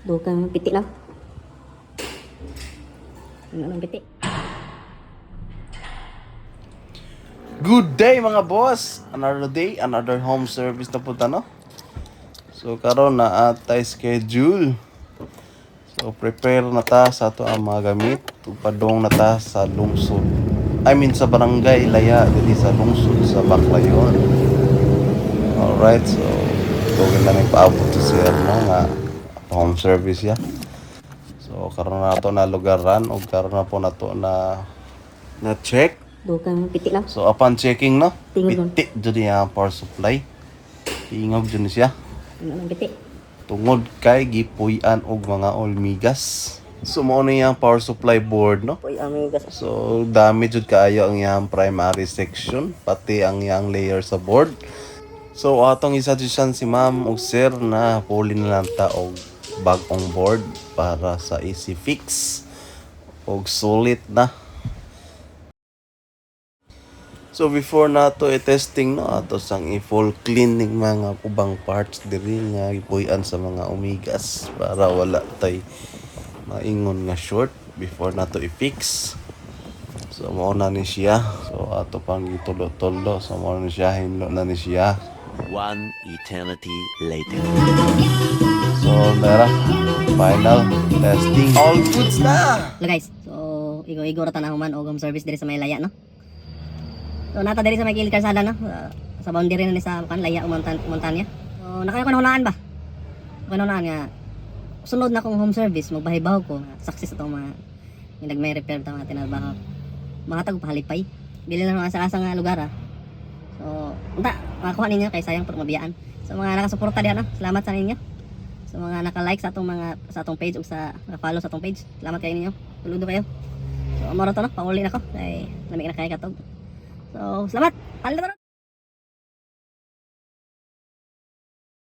Dukang pitik lang. Ano pitik? Good day mga boss! Another day, another home service na punta, no? So karon na atay schedule. So prepare na ta sa ato ang mga gamit. Tupadong na ta sa lungsod. I mean sa barangay Laya, dili sa lungsod sa Baclayon. Alright, so tugin na may paabot sa sir no nga home service ya. So karon na to na lugaran o karon na po na to na check. Dukang pitik lang. So upon checking no, Tingog pitik jud niya ang power supply. Tingog jud ni siya. Ano pitik? Tungod kay gipuy-an og mga olmigas. So mao na yung power supply board no. Uy, amigas. So dami jud kaayo ang iyang primary section pati ang iyang layer sa board. So atong i-suggestion si ma'am og sir na puli na lang ta og bag-ong board para sa easy fix og sulit na. So before nato i-testing no ato sang i-full cleaning mga ubang parts diri nga ipuy-an sa mga omegas para wala tay maingon nga short before nato i-fix. So mao na ni siya. So ato pang gitulo-tulo so mao na siya hinlo na ni siya. One eternity later. So nara final testing. All goods na. Hello guys. So igo-igo ra tanang man og home service diri sa may Laya no. So nata diri sa may kilid kalsada no. Sa boundary na ni sa Laya ug montanya. So nakayo ko hunaan ba? Hunaan nga sunod na kong home service magbahibaw ko success atong mga yung nagmay repair ta mga tinalbaho. Mga tag pahalipay. Bili lang sa asa nga lugar ah. So unta makakuha ninyo kay sayang pag mabiyaan. So mga nakasuporta diyan no. Salamat sa ninyo. So mga naka-like sa atong page ug sa naka-follow sa atong page. Salamat kayo ninyo. Tuludo kayo. So amoro to no, pauli na ko kay lamig na kay katog. So salamat. Palit na